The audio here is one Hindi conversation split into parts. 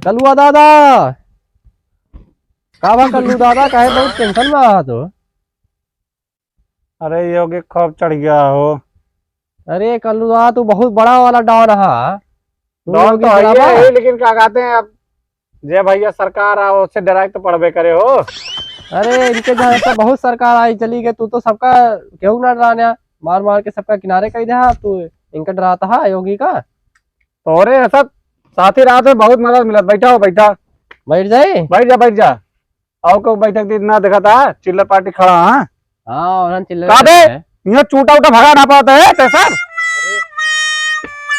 कलुआ दादा का कल्लू दादा काहे बहुत टेंशन में आ तो। अरे योगी खौफ चढ़ गया हो। अरे कल्लू दादा तू बहुत बड़ा वाला डॉन है। डॉन तो है ही, लेकिन क्या कहते हैं अब जय भैया सरकार आओ उससे डायरेक्ट पढ़वे करे हो। अरे इनके जहाँ तो बहुत सरकार आई चली गई, तू तो सबका क्यों ना डराना, मार मार के सबका किनारे कर दे। तू इनका डराता है योगी का। तो अरे सब साथी रात में बहुत मदद मिलत। बैठा हो, बैठा बैठ जाए, बैठ जा। आओ को बैठक दिन ना देखा था चिल्लर पार्टी खड़ा। हाँ चिल्लर यहाँ चूटा उटा भगा ना पाता है सर।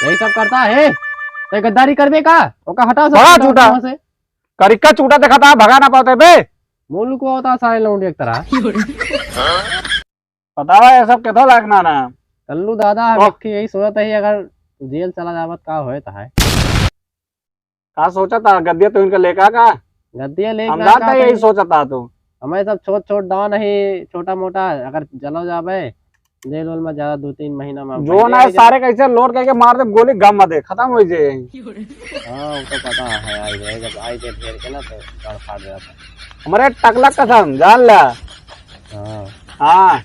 यही सब करता है तो गद्दारी करबे का ओका हटा बड़ा चूटा से करिका चूटा देखा था भगा ना पाते बे। मुल्क को होता सारे लौंडे एक तरह। पता है सब कैसा लगना ना कल्लू दादा यही सोचता है अगर जेल चला जावत का होए तो है। का सोचा था गद्दिया तो इनका लेका का गद्दिया लेका यही सोचा था तू। हमें सब छोट छोट डॉन है, छोटा मोटा अगर चलो जावे जेल में ज्यादा 2-3 महीना में जो ना सारे कैसे लोड करके मार दे गोली गम मत दे खत्म हो जाए। हाँ वो तो पता है, आई जाए जब आई के फेर के ना तो गाड़ फाड़ जाता हमारे टकलक कसम जान ला। हाँ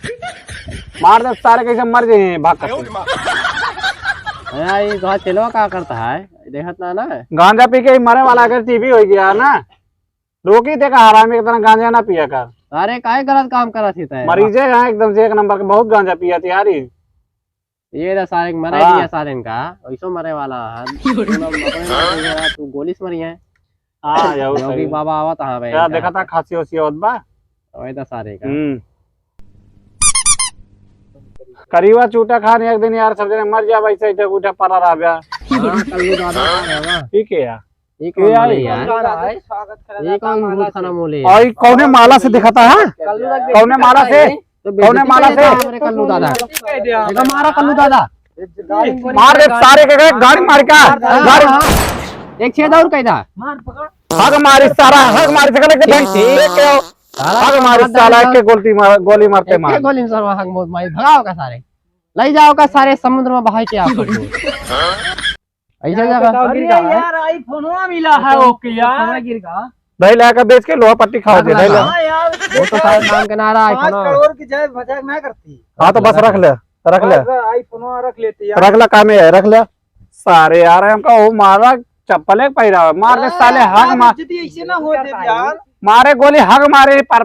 मार दे सारे कैसे मर जाए भाग कर। ये गाँव चलो क्या करता है देखत ना गांजा पी के मरे वाला अगर टीवी हो गया ना रोकी थे का हरामी की तरह गांजा ना पिया कर। अरे काहे गलत काम करा थी मरीजे हैं एकदम से एक नंबर के बहुत गांजा पिया थी यार। ये सारे मरे दिया सारे इनका वैसो मरे वाला है। तू गोली से मरी है। हाँ योगी बाबा आवत हाँ भाई यार देखा था खांसी वासी होत बा वही तो सारे का करीबा चूटा खाने एक दिन यार सब जने मर जा वैसे ही उठा पड़ा रहा गया। कल्लू दादा ठीक है यार कौने माला से दिखाता है कौने माला से कल्लू दादा मारा कल्लू दादा मार दे सारे के गाड़ी मार का गाड़ी एक छेद और कैदा हग मारी सारा हग मारी हग मारी साला के गोली मारते मार गोली भगाओ का सारे ले जाओ का सारे समुद्र में बहा के आप ऐसा यार आईफोन मिला है ओके यार गिर का दही लाकर बेच के लोहा पट्टी खाओ दे दही वो तो सारे नाम के नारा आईफोन 5 करोड़ की जय मजाक ना करती। हाँ तो बस रख ले आईफोन रख लेती यार रख ले काम है रख ले सारे यार हमका वो मारा चप्पल एक पैरा मार दे साले हग मार ऐसे ना होते यार मारे गोली हग मारे पर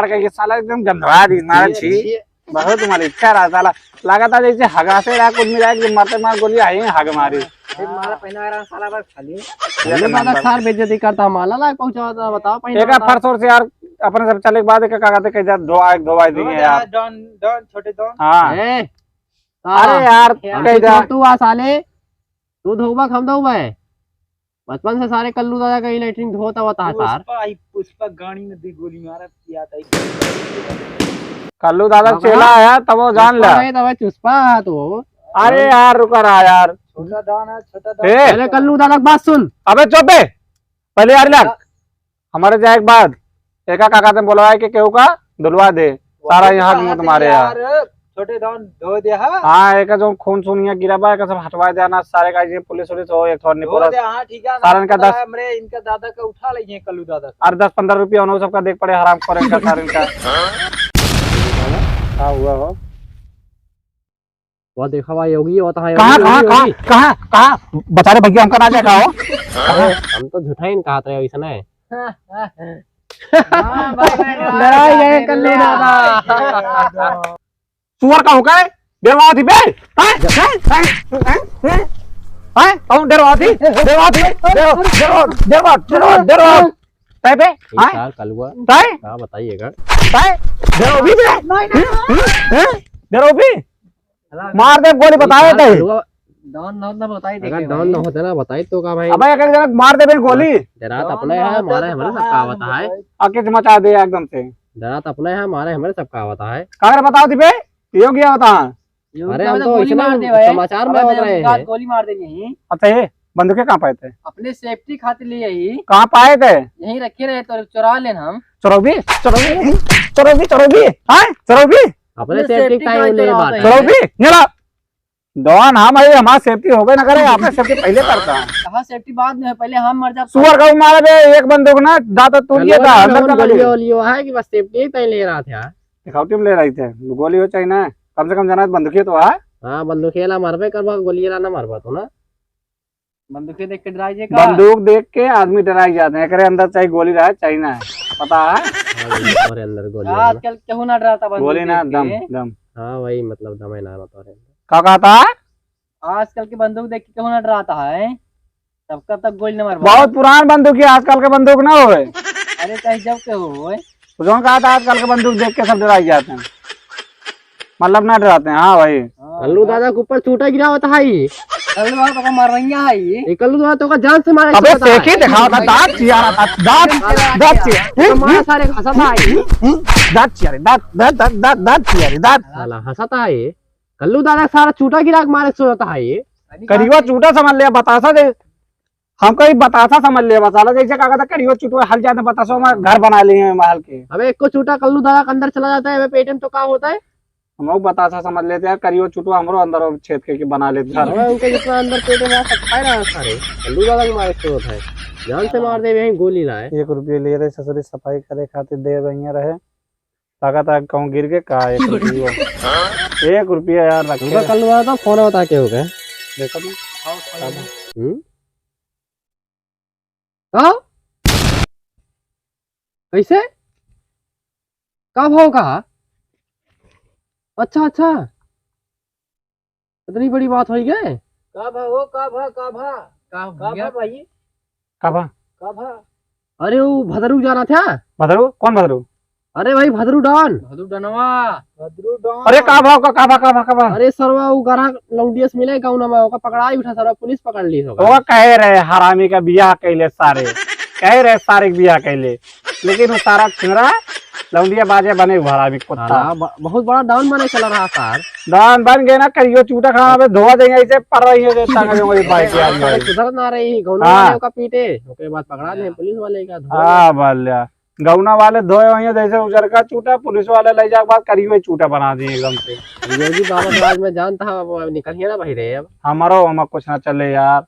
के साला एकदम गंधवा दी मारे छी बहुत तुम्हारी इच्छा रहा साला लगा था जैसे हगा से रहा कुछ मिला कि मारते मार गोली आई हग मारी मारा पहना रहा साला बस खाली ये बात सार बेइज्जती करता माला लायक पहुंचाता बताओ पहले एक फर्स्ट और से यार अपने सब चले के बाद क्या कहते के जा दो आई दी यार डॉन डॉन छोटे डॉन। हां अरे यार कह जा तू आ साले तू धोबा हम धोबा है बचपन से सारे कल्लू दादा का इलेक्ट्रिक धोता होता है सार पुष्पा गाड़ी में दी गोली मारा किया था कल्लू दादा चेला है तब वो जान ले तब चुस्पा तो। अरे यार रुका रहा यार छोटा डॉन है छोटा डॉन पहले कल्लू दादा की बात सुन। अबे चुप है पहले यार लग हमारे जाए के बाद एका काका ने बोलवाया कि केहू का दुलवा दे सारा यहाँ मुंह तुम्हारे यार छोटे डॉन धो दे। हाँ एक जो खून सुनिया गिरा बा सब हटवा देना सारे का पुलिस हो एक थोड़ा धो दे। हाँ ठीक है सारा इनका 10 इनका दादा का उठा लेंगे कल्लू दादा और 10-15 रुपया उन्होंने सबका देख पड़े हराम खोर इनका सारा इनका क्या हुआ हो वो देखा भाई योगी होता है कहाँ बता रहे भैया हमका ना जाएगा हो हम तो झूठा ही कहा था ऐसा है लड़ाई गए कल्लू दादा सुअर का होकर डेरवा थी बे हैं कौन डेरवा थी डेरवा पे यार कलुआ क्या बताइएगा मार दे गोली बताए थे डॉन ना बताई अगर डॉन ना होता ना बताई तो का भाई अबे अगर जनक मार दे गोली डरात अपने है हमारे हमारे सब कहावत है आके मचा दे एकदम से डरात अपने है हमारे हमारे सब कहावत है कागर बताओ थी बे यो गया बता। अरे हम तो इतना समाचार में बता रहे हैं गोली मार देंगे। अच्छा ये बंदूकें कहाँ पाए थे अपने सेफ्टी खातिर लिए ही कहाँ पाए थे यहीं रखे रहे तो चुरा लेना हम चोरोगी अपने सेफ्टी का ले बात चोरोगी डॉन हाँ भाई हमारा सेफ्टी हो गए ना करे आपने सेफ्टी पहले करता है कहाँ सेफ्टी बाद में है, पहले हम मर जाते। सुअर का मारा बे एक बंदूक ना दांत टूट गया था अंदर का गोली वोली है कि बस सेफ्टी तय ले रहा था। दिखावटी में ले रही थे गोली हो चाहिए ना कम से कम जाना बंदूक तो है। हाँ बंदूक खेला मारबे करवा गोली ना मारबा तो ना बंदूकें देख के डराइए का। बंदूक देख के आदमी डराई जाते हैं करे अंदर चाहे गोली रहे चाहिए ना पता है और अंदर गोली आजकल क्यों ना डराता बंदूक गोली ना देख दम के? दम हाँ वही मतलब दमे ना तो क्या कहता है आजकल की बंदूक देख के क्यों ना डराता है, सबका तक गोली न मारवा। बहुत पुरान बंदूक है आजकल के बंदूक ना होए अरे चाहे जब के हो जो कहा था आजकल के बंदूक देख के सब डराई जाते हैं मतलब ना डराते हैं। हाँ भाई कल्लू दादा के ऊपर चूटा गिरा होता है ये कल बार तो मर रही है ये। कल्लू दादा तो का जान से मारे अबे सेके दिखाओ था दांत चियारा था दांत चियारा मारा सारे हंसता है दांत चियारे दांत चियारे दांत साला हंसता है ये कल्लू दादा सारा चूटा गिरा के मारे सोता है ये करीबा चूटा समझ लिया बतासा दे हम कहीं बतासा समझ लिया मसाला जैसे कहा था करीबा चूटा हल जाते बतासो में घर बना लिए हैं महल के। अबे एक को चूटा कल्लू दादा के अंदर चला जाता है पेट में तो क्या होता है हम लोग बतासा समझ लेते हैं करीबा चूटा हमरो अंदर छेद के बना लेते हैं। अबे उनके जितना अंदर पेट में आ सकता है ना सारे कल्लू दादा के मारे सोता है जान से मार दे वही गोली लाए 1 रुपये ले रहे ससुरी सफाई करे खातिर दे रही रहे ताकत आ कहूँ गिर के कहा 1 रुपया यार रखे कल्लू दादा फोन बता के हो गए देखो तुम हाँ कैसे का भाव कहा अच्छा अच्छा इतनी बड़ी बात हो गई का भा हो का भा का भा का भा भाई कहा का भा। अरे वो भदरू जाना था भदरू कौन भदरू अरे भाई भदरू डॉन भदू डनवा भदरू डॉन। अरे का भाव का अरे सरवा वो गरा लौंडियस मिले गाँव में ओका पकड़ाई उठा सरवा पुलिस पकड़ ली होगा वो कहे रहे हरामी का बियाह कैले सारे कह रहे सारे बियाह कैले लेकिन वो सारा छिंगरा लौंडिया बाजे बने हरामी कुत्ता साला बहुत बड़ा डाउन बने चला रहा सर दान बन गए ना करियो चूटा खाना में धोआ देंगे ऐसे पड़ रही है देता है वो बाइक यार सुधर ना रही गाँव हाँ। वाले का पीटे उसके बाद पकड़ा दे पुलिस वाले का धोआ। हाँ भल्या गौना वाले धोए हुए जैसे उजर का चूटा पुलिस वाले ले जाके बाद करियो चूटा बना दिए एकदम से योगी बाबा समाज में जानता है वो निकल ही ना भाई रे अब हमारो हम कुछ ना चले यार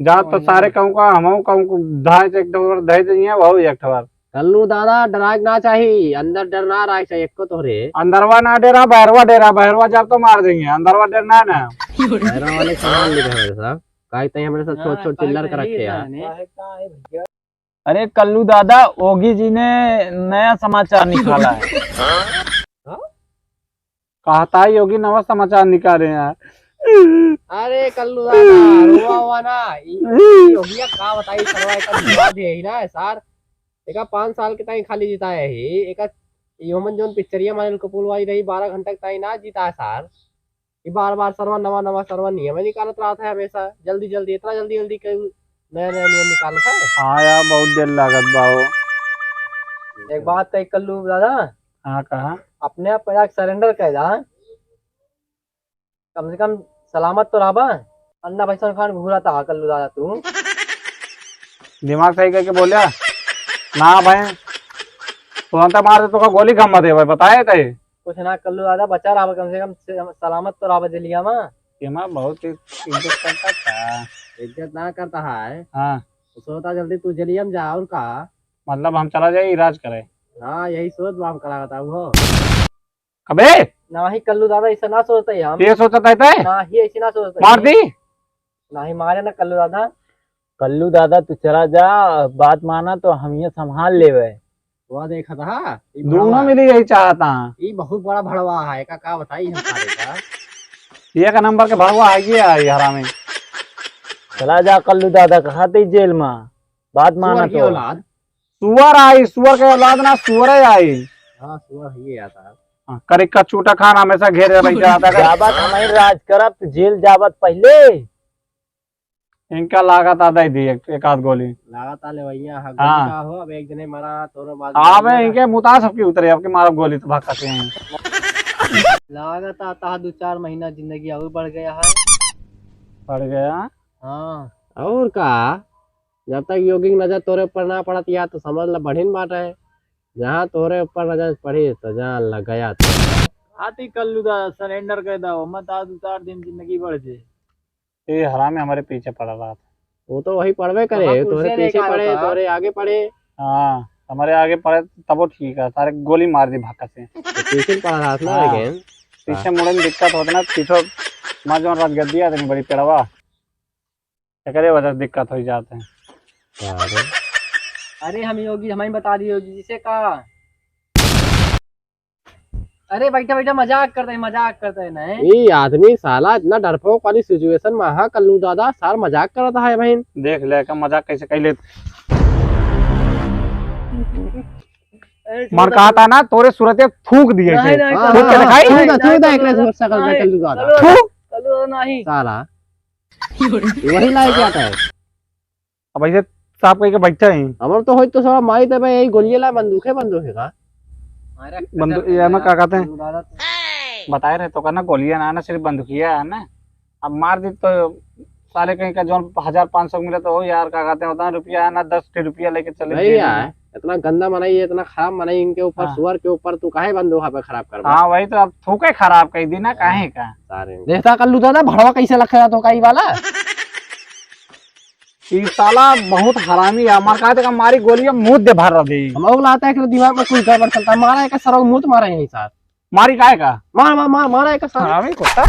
जा तो सारे कहूँ का हम कहूँ धाय से एक डोर धय दिए वही एक बार कल्लू दादा डराक ना चाहिए अंदर डर ना रहा चाहिए एक को तोहरे अंदरवा ना डेरा बहरवा जब तो मार देंगे अंदरवा डरना ना पैरों वाले सामान ले गए हमारे साहब काहे तई हमारे साथ छोट छोट चिल्लर कर रखे हैं अरे कल्लू दादा ओगी जी ने नया समाचार निकाला है। कहता ही होगी नवा समाचार निकाले यार अरे कल्लू दादा रुआ हुआ ना योगिया का बताई सरवाई का विवाद है ही ना सर एका 5 साल के ताई खाली जीता है ही एका ह्यूमन जोन पिक्चरिया मानल कपूर वाली रही 12 घंटे ताई ना जीता है सर ये बार सर्वर नवा सर्वर नियम निकालत रहा था हमेशा जल्दी इतना जल्दी नया नियम निकालत है। हाँ यार बहुत देर लागत बाबू एक बात कही कल्लू दादा हाँ कहा अपने आप पैदा सरेंडर कर दा कम से कम सलामत तो रहा अन्ना भाई खान घूरा था कल्लू दादा तू दिमाग सही करके बोलिया ना भाई तुरंत मार दे तो गोली कम दे भाई बताए थे कुछ ना कल्लू दादा बचा रहा कम से कम सलामत तो रहा दिलिया में ये मैं बहुत इज्जत करता था इज्जत ना करता है हाँ तो सोता जल्दी तू जलियम जा और का मतलब हम चला जाए इलाज करे हाँ यही सोच बाप करा था वो कबे ना ही कल्लू दादा ऐसा ना सोचते ही हम ये सोचा था ना ही ऐसी ना सोचते मार दी ना ही मारे ना कल्लू दादा कल्लू दादा तू चला जा बात माना तो हम ये संभाल लेवे वो देखा था दोनों मिली यही चाहता ये बहुत बड़ा भड़वा है का बताई हम सारे का एक नंबर के भड़वा है हरा में चला जा कल्लू दादा कहते जेल में बात माना सुअर की तो औलाद सुअर आई सुअर के औलाद ना सुअर आई हाँ सुअर ये आता करे का चूटा खाना हमेशा घेरे रह जाता है जाबत हमारी राज करब तो जेल जाबत पहले इनका लागत आधा ही दी एक आध गोली लगातार ले भैया हाँ। का हो अब एक जने मरा तोरो बाद अबे इनके मुताज सबकी उतरे अब के मारो गोली तो भाग सकते हैं लागत आता 2-4 महीना जिंदगी और बढ़ गया है पड़ गया हाँ और का जब तक योगी की नजर तोरे ऊपर ना पड़त या तो समझ ला बढ़िन बात है जहाँ तोरे ऊपर नजर पड़ी तो जहाँ लग गया आती कल्लू दादा सरेंडर कर दो मत आज 2-4 दिन जिंदगी बढ़ जाए। ये हरामी हमारे पीछे पड़ा रहा था। वो तो वही पढ़वे करे, वहाँ तोरे कुर्सियाँ पीछे लेके आया पढ़े, था। तोरे आगे पढ़े, हाँ हमारे आगे पड़े तब वो ठीक है, सारे गोली मार दी भाका से। तो पीछे पढ़ा रहा था ना। हाँ। लेकिन पीछे मुड़े में दिक्कत होता ना, पीछे माँ जो रात गद्दी आती बड़ी पेड़वा, एकरे वजह से दिक्कत हो जाते हैं। अरे अरे हम योगी हमें बता दी योगी जिसे कहा। अरे बैठा बैठा मजाक करते हैं नहीं। ये आदमी साला इतना डरपोक वाली सिचुएशन में, हाँ कल्लू दादा सार मजाक कर रहा है बहन। देख ले का मजाक कैसे कर ले। मर कहा था ना तोरे सूरत थूक दिए नहीं, थे। नहीं, हाँ, थूक के हाँ, दिखाई? थूक दे, नहीं, एक नहीं, शकल में नहीं, कल्लू दादा। थूक। कल्लू नहीं साला वही लाए क्या था। अब ऐसे साफ कह के बैठा है हमर तो होई तो साला माई दे भाई, यही गोलियां ला बंदूक है का। बंदूक ये में क्या कहते हैं, दादा बताए रहे तो करना गोलियां ना सिर्फ बंदूकिया है ना। अब मार दी तो साले कहीं का जो 1500 मिले तो हो यार, क्या कहते हैं उतना रुपया है ना, 10 रुपया लेके चले नहीं यार, इतना गंदा मनाई, इतना खराब मनाई इनके ऊपर, हाँ। सुअर के ऊपर तू काहे बंदूक पे खराब कर। हाँ वही तो, अब थूके खराब कह दी ना काहे का। सारे देखता कल्लू दादा भड़वा कैसे लग रहा तो कई वाला। ई साला बहुत हरामी है, मार कहा था मारी गोलियां मुंह दे भर दे। हम लोग लाता है कि दिमाग में कुछ गड़बड़ चलता है, मारा एक सरौ मुंह मारा यही सार, मारी काहे का मार मार मार मारा एक सर। हरामी कुत्ता।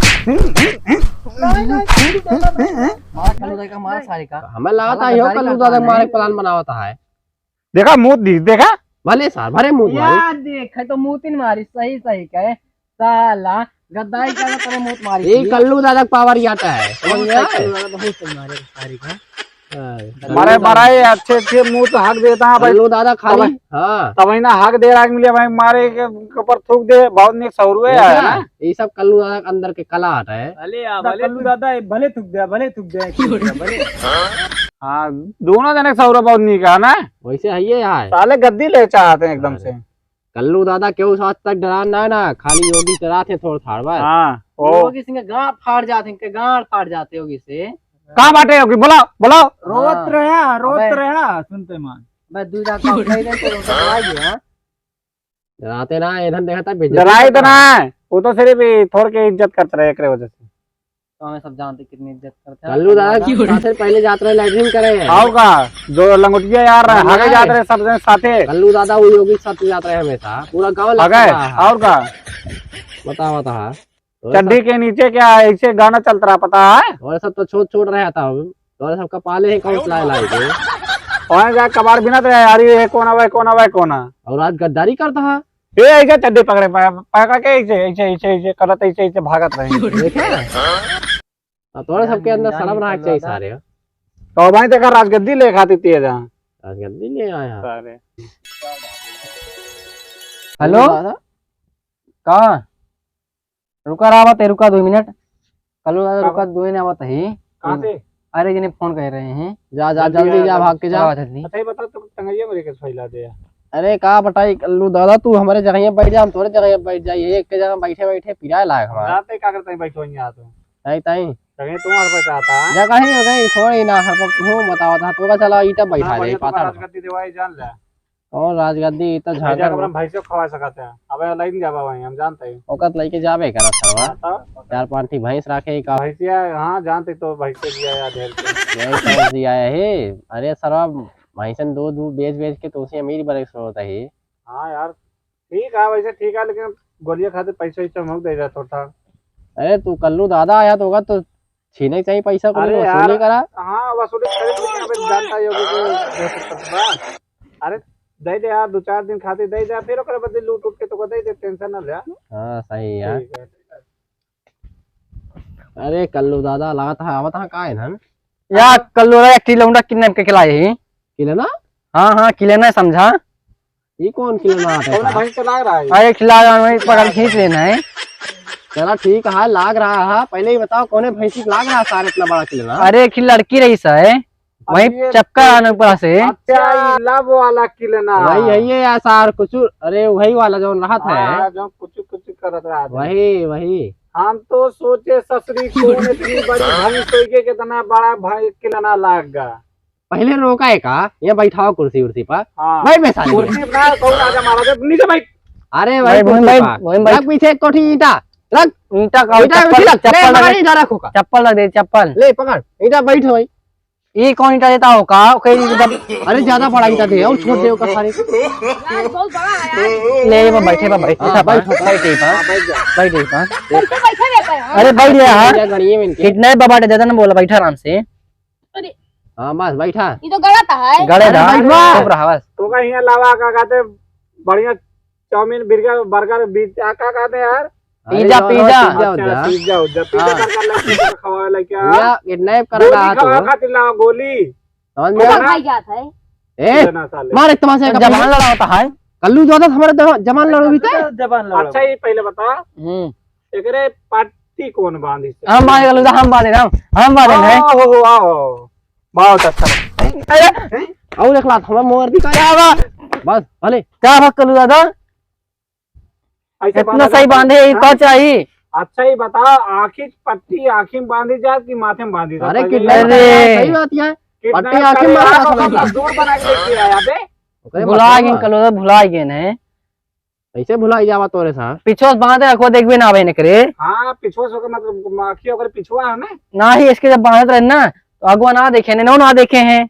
मारा कल्लू दादा का मारा सारे का। हमें लगा था यो कल्लू दादा मारे प्लान बनावता है। देखा मुंह दी देखा। भले सार भरे मुंह मारे। यार देख तो मुंह मारी सही कहे साला गद्दाई का तेरे मुंह मारी। ये कल्लू दादा का पावर आता है, समझ में आए? बहुत सही मारे सारी का। मारे माराए अच्छे अच्छे मुंह तो हक देता है भाई। कल्लू दादा खाली हाँ तब ना हक दे रहा मिले भाई, मारे के ऊपर थूक दे बहुत नहीं 100 रुपये है ना। ये सब कल्लू दादा के अंदर के कला आता है। भले कल्लू दादा भले थुक दे भले। हाँ दोनों जने 100 रुपये बहुत नहीं कहा ना। वैसे है ये यार, साले गद्दी ले चाहते हैं एकदम से। कल्लू दादा क्यों साथ तक डरा ना, खाली योगी डरा थे थोड़ा थाड़ बार। हाँ ओ योगी सिंह गांठ फाड़ जाते इनके गांठ फाड़ जाते योगी से। कहाँ बाटे होगी बोलाओ बोलाओ। रोत रहा सुनते मान। मैं दूसरा काम नहीं दे तो दवाई है। डराते ना इधर देखता डराई तो ना है, वो तो सिर्फ थोड़ के इज्जत करते रहे एक वजह से। तो हमें सब जानते कितनी इज्जत करते हैं। कल्लू दादा की से पहले जाते रहे लैट्रिन करे हैं। आओ का जो लंगोटिया यार आगे जाते रहे सब जने साथे। कल्लू दादा वो योगी के साथ जाते रहे हमेशा, पूरा गाँव आगे लगता है। और का बताओ बता चड्डी के नीचे क्या ऐसे गाना चलता रहा पता है। और सब तो छोड़ रहा था, और सब कपाले ही कौन लाई के वहाँ जा कबाड़ बिना तो यार ये कोना वह कोना वह कोना, और आज गद्दारी करता है। ये ऐसे चड्डी पकड़े पकड़ के ऐसे ऐसे ऐसे ऐसे करत ऐसे ऐसे भागत रहे। देखे तोरे सबके अंदर शर्म रहा चाहिए सारे। तो भाई देखा राजगद्दी ले खाती थी जहाँ आज गद्दी ले आया सारे। हेलो कहाँ रुका रहा बात रुका 2 मिनट। कल्लू दादा रुका 2 मिनट आवत है। कहाँ से? अरे जिन्हें फोन कर रहे हैं। जा जा जल्दी जा, भाग के जा। जल्दी। अच्छा ये बता तू टंगैया मेरे के फैला दे। अरे कहा बताई कल्लू दादा, तू हमारे जगह बैठ जा, हम तोरे जगह बैठ जाइए, एक के जगह बैठे बैठे पिराए लायक हमारा। रात क्या करते हैं बैठो यहाँ तो ताई ताई कहीं तुम्हारे पास आता है। जगह ही हो गई थोड़ी ना, हर वक्त हो बताओ था तो चला ईटा बैठा दे पाता। राजगद्दी दवाई जान ले और राजगद्दी तो जाकर झाड़ हम भाई से खवा सकते हैं। अब लाइन जाबा वहीं हम जानते हैं। औकत लेके जाबे करा सरवा, तो 4-5 ठीक भैंस रखे का भैंसिया हाँ जानते तो भैंसे दिया या ढेर के। यही समझ दिया है। अरे सरवा भैंसन दूध बेच के तो उसे अमीर बने स्रोत है। हाँ यार ठीक है वैसे ठीक है, लेकिन गोलियां खाते पैसे वैसे हम दे जाए थोड़ा। अरे तू कल्लू दादा आया तो होगा तो छीने चाहिए पैसा को, अरे वसूली करा। हाँ वसूली करे लेकिन अबे जानता ही होगा कि अरे दे दे यार 2-4 दिन खाते दे दे, फिर ओकरे बदले लूट उठ के तो दे दे, टेंशन ना ले। हाँ सही यार। ठीक है। अरे कल्लू दादा लगा था आवत था का है ना यार कल्लू दादा किलोमीटर किडनैप के खिलाए ही। किलेना। हाँ किलेना समझा। ये कौन किलेना आता कौन है? भाई चला रहा है? अरे खिला पकड़ खींच लेना है। चला ठीक है, लाग रहा है, पहले ही बताओ कौन भैंसी लाग रहा है सारे इतना बड़ा किलेना। अरे एक लड़की रही है वही चक्कर आने ऊपर से। अच्छा ये लव वाला किलना वही है ये यार सार कुछ। अरे वही वाला जो रहा था हाँ, जो कुछ कुछ करत रहा था। वही वही। हम तो सोचे ससुरी कौन इतनी बड़ी भैंस होई के कितना बड़ा भाई किलना लाग गा। पहले रोका है का ये बैठाओ कुर्सी उर्सी पर हाँ भाई मैं सारी कुर्सी ना कौन आजा मारा दे नीचे भाई। अरे भाई, भाई भाई, भाई भाई, भाई। रख पीछे एक कोठी ईटा रख ईटा का ईटा चप्पल ले चप्पल मारी लग जा रखो का चप्पल लग दे चप्पल ले पकड़ ईटा बैठ भाई ये कौन ईटा देता हो का अरे ज्यादा बड़ा ईटा दे और छोड़ दे का सारे यार बहुत बड़ा है यार। ले ये बैठे बैठे हाँ, बैठो, बैठे बैठे कैसे बैठे रहते हैं? अरे बैठ ले यार क्या गणिए में इनके कितने बाबा दादा ने बोला बैठा आराम से अरे हां बस बैठा ये तो गलत है। गड़े अरे दा बैठवा। चुप रहा बस तो का यहाँ लावा का कहते बढ़िया चाउमीन बिरगर बर्गर का कहते यार पिज्जा पिज्जा अच्छा, पिज्जा उज्जा पिज्जा हाँ। बर्गर लाइक खवावे लाइक क्या या किडनैप करेगा गोली तो खवा खातिर लावा गोली समझ में तो आया? भाई जात है। ए ना साले मार एक तमाशे का जबान लड़ा होता है कल्लू जो था हमारे जमान लड़ो भी थे अच्छा ये पहले बता एकरे पार्टी कौन बांधी से हम बांधे गलू हम बांधे हम बांधे हैं आओ आओ बहुत अच्छा अरे और एक लात हमारे मोर दी क्या बा बस भले क्या बात कलू दादा ऐसे इतना बांधा सही जाता है। बांधे ये हाँ? तो चाहिए अच्छा ही बता आखिर पट्टी आखिर में बांधी जात कि माथे में बांधी जात अरे पहले किडनैप अरे। करेगा, सही बात है किडनैप पट्टी आखिर में करेगा, बांधा तो जाता है। दूर बना के लेके आया बे ओकरे भुला बताओ, गए कलू दादा भुला गए ने कैसे भुलाई जावा तोरे साथ पिछो बांधे रखो देखबे ना भाई ने करे हाँ पिछुआ सो के मतलब आखिर अगर पिछुआ है ना ना ही इसके जब बांधते रहे ना तो अगवा ना देखे ने ना देखे हैं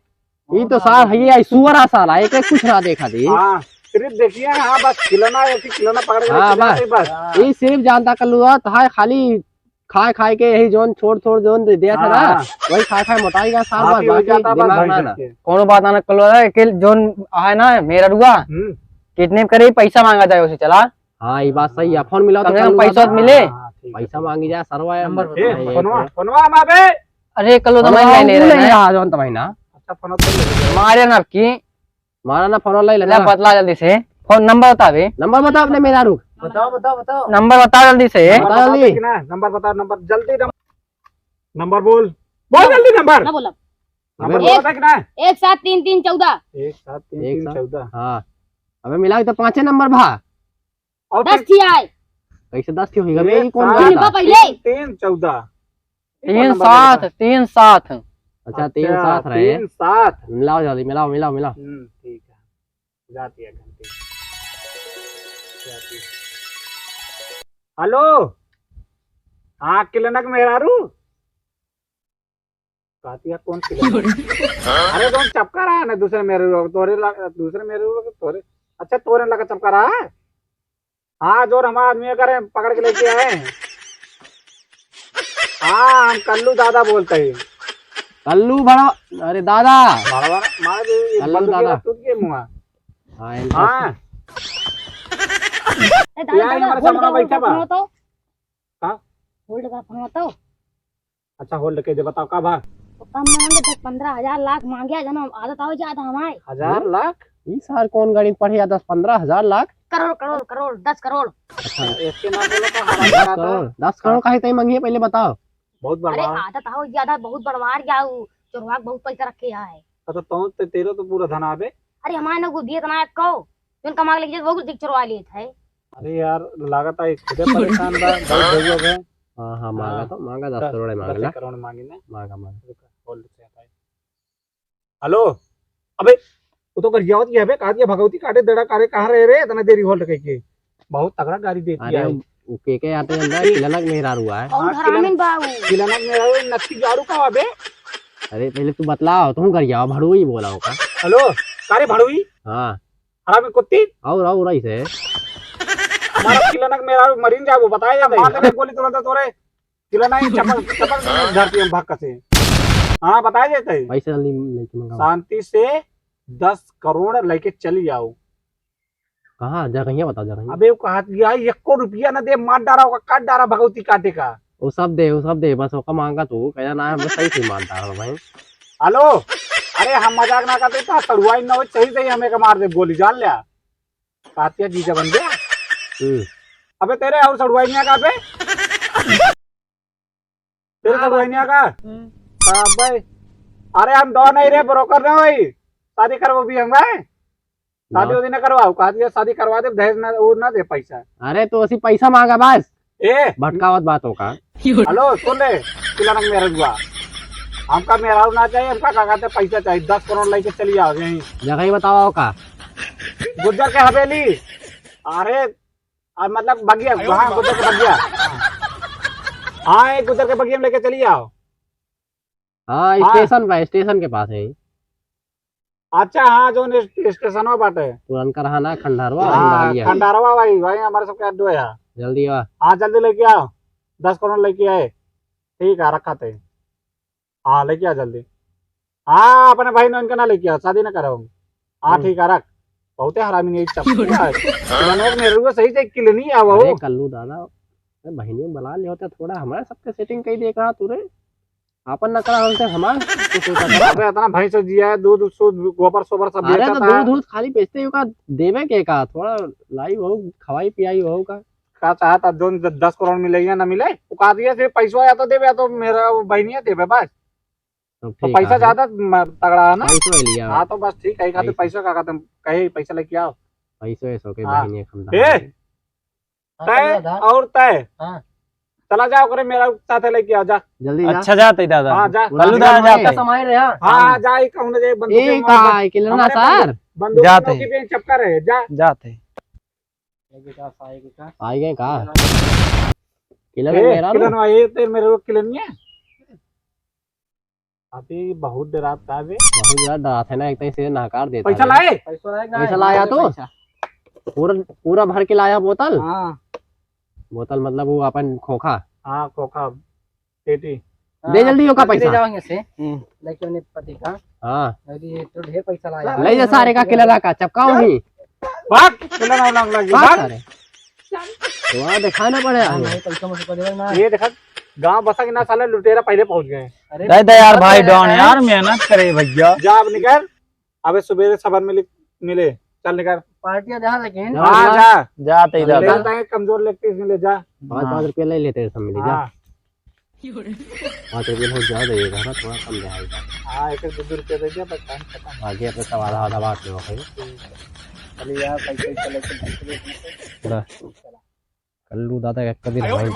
ये तो साल है ये सुअरा साल है एक कुछ ना देखा दी हाँ सिर्फ देखिए हाँ बस खिलौना ऐसी खिलौना पकड़ के हाँ, खिलाते ही बस ये सिर्फ जानता कल्लू था खाली खाए खाए के यही जोन छोड़ जोन दे दिया था ना हाँ। वही खाए मोटाएगा साल हाथी बाद हो बाकी जाता बस दिमाग भैंस ना ना के। कौन बात ना कलू दादा कि जोन है ना मेरा रुआ कितने करे पैसा मांगा जाए उसे चला हाँ ये बात सही है फोन मिला तो कम से कम कल्लू पैसा दादा, तो मिले हाँ, ठीक है। पैसा मांगी जाए सरवा फोनवा माबे अरे कलू तो मैं ले रहे हैं जोन तमहिना अच्छा फोन तो ले ले। मारे ना आपकी मारा ना फोन ले ले लेना बतला जल्दी से फोन नंबर बता बे नंबर बता अपने मेरा रुक नंबर बता जल्दी से नंबर बता बता ली। देखना नंबर बता नंबर जल्दी नंबर बोल जल्दी नंबर ना बोला नंबर एक- बता कितना 173314 1 7 3 एक 3 साथ। 14 हाँ अबे मिला तो 5 नंबर भा और 10 थी आए कैसे 10 थी होगा ये कौन हाँ। तीन जाता बा पहले 3 14 तीन सात अच्छा 3 साथ रहे 3 7 मिलाओ जल्दी मिलाओ ठीक है जाती है घंटी जाती है। हेलो हाँ किलनक मेहरारू कहती है कौन किलनक अरे कौन चपका रहा है ना दूसरे दूसरे मेरे तोरे अच्छा तोरे लगा चपका रहा है हाँ जोर हमारा आदमी करे पकड़ के लेके आए हाँ हम कल्लू दादा बोलते हैं कल्लू बड़ा अरे दादा मारा कल्लू दादा। टूट गए मुआ हाँ हाँ ए, दादा, यार, दादा, हमारा होल्ड सामने कर, बैठा होल्ड बा। कर, तो हाँ? होल्ड कर फोन तो अच्छा होल्ड के दे बताओ का भा तो कम मांगे तो 15,000 लाख मांगे जन्म आदत आओ ज्यादा हमारे 1000 लाख ये सार कौन गाड़ी पढ़े 10-15 हजार लाख करोड़ करोड़ करोड़ 10 करोड़ इसके नाम बोलो तो हमारा 10 क्या था? करोड़ 10 करोड़ का ही तय मांगी है पहले बताओ बहुत अरे बड़ा आदत आओ ज्यादा बहुत बड़वार गया चोरवा बहुत पैसा रखे है तो तो तेरे तो पूरा धन आबे अरे हमारे ना को दिए तना को जोन कमा के लेके वो कुछ चोरवा लिए थे अरे यार लागत है खुदे परेशान बा बहुत भेजो है हाँ हाँ मांगा तो मांगा 10 करोड़ मांगा 10 करोड़ मांगी ना मांगा मांगा होल्ड से आता है हेलो अबे वो तो कर जाओ ये बे का दिया भगवती काटे दड़ा काटे कहां रहे रे इतना देरी होल्ड के बहुत तगड़ा गाड़ी देती अरे है वो के आते अंदर किलनक मेहरा हुआ है और हाँ, हरामिन बाबू किलाना में नक्की गाड़ू का अबे अरे पहले तू बतलाओ तुम कर जाओ भड़ू ही बोला होगा हेलो कारे भाड़ुई हाँ हरा में कुत्ती और ऐसे हमारा किलनक मेरा मरीन जाबो बताया जाता मारने में गोली तुरंत तोरे किलना ही चपल चपल धरती हम भाग से हाँ बताया जाता है पैसे जल्दी लेके मंगाओ शांति से 10 करोड़ लेके चली जाओ कहाँ जगह बताओ जगह अबे वो कहा दिया 1 रुपया न दे मार डारा होगा काट डारा भगवती काटे का वो सब दे बस ओका मांगा तू कहना ना हम सही से मानता है भाई हेलो अरे हम मजाक ना करते था तड़ुआई ना हो सही सही हमें का मार दे गोली जान लिया कातिया जीजा बन गया अबे तेरे और सड़ुआई का बे तेरे सड़ुआई का अबे अरे हम दो नहीं रे ब्रोकर ना भाई शादी करवा भी हम गए शादी वादी ना करवाओ कहा दिया शादी करवा दे दहेज ना वो ना दे पैसा अरे तो ऐसी पैसा मांगा बस ए भटकावत बात होगा हेलो सुन ले किलाना मेरा हुआ हमका मेरा ना चाहिए हमका क्या कहते पैसा चाहिए 10 करोड़ लेके चली आओ यहीं जगह ही बताओ का गुर्जर के हवेली अरे मतलब बगिया, हाँ गुजर के बगिया, हाँ एक गुजर के बगिया में लेके चली आओ। हाँ हाँ। स्टेशन के पास है। अच्छा हाँ जो स्टेशन में बाटे, तुरंत का रहना खंडारवा हाँ वही है। खंडारवा भाई हमारे सबके अड्डो है यहाँ। जल्दी आ। हाँ जल्दी लेके आओ, 10 करोड़ लेके आए। ठीक है रखा थे, हाँ लेके आ जल्दी। हाँ अपने भाई ने उनका ना लेके आओ, शादी ना करो। हाँ ठीक है रख, बहुत हरामी नहीं मेरे को सही से किल नहीं आ वो। अरे कल्लू दादा बहनी बुला ले होता थोड़ा, हमारे सबके सेटिंग कहीं देख रहा तू रे, आपन न करा होते हमार अबे इतना भैंस जिया है, दूध सूद गोबर सोबर सब अरे तो बेचता है। दूध खाली बेचते हो का, देवे के का थोड़ा लाई हो, खवाई पियाई हो का। का चाहता जो 10 करोड़ मिलेगा ना मिले वो कहा दिया सिर्फ पैसा या तो देवे या तो मेरा बहनिया देवे बस। तो तो ठीक पैसा है, ज्यादा तगड़ा है ना। पैसो ले लिया। हाँ तो बस ठीक है, खाते पैसा का कहते कहे पैसा लेके आओ। पैसो ऐसो के हाँ। बहनी खमदा। ए तय और तय हाँ। चला जाओ करे मेरा साथ लेके आओ जा। जल्दी जा। अच्छा जाते दादा। हाँ जा, कल्लू दादा जाते समाये रे। हाँ जा ही कहूँ ना, बंदूक ए का किलना सर बंदूक जाते। पे चपका रहे जा। जाते आई गए का किलन मेरा किलन भाई तेरे मेरे को किलन नहीं है अभी बहुत देर रात का बे। बहुत ज्यादा डरा था ना, एक तरह से नकार देता पैसा है। लाए पैसा लाया तो पूरा भर के लाया बोतल। हाँ बोतल मतलब वो अपन खोखा। हाँ खोखा पेटी। दे जल्दी होगा पैसा। जाओगे से लेके उन्हें पति का हाँ अरे तो ढेर पैसा लाया ले जा सारे का किलना का चपकाओ ही। भाग किलन और लग लगी भाग भाग। सारे तो वहाँ दिखाना पड़ेगा। नहीं पैसा मुझको देगा ना। ये देखा गांव बसा के ना साले लुटेरा पहले पहुंच गए। दे दे यार भाई डॉन यार मेहनत करे भैया। जा अब निकल, अबे सुबह सबर मिले चल निकल। पार्टियां जहाँ लेकिन हाँ जा जाते ले दादा। लेता है कमजोर लगती इसमें ले जा। 5-5 रुपया ले लेते हैं सब मिले जा। हाँ 5 रुपया बहुत ज्यादा देगा ना, थोड़ा कम जाएगा। हाँ 1-2 रुपये दे दिया बस काम खत्म। आगे अपने सब आधा आधा बांट लो भाई। चलिए यार पैसे चले कल्लू दादा का कभी नहीं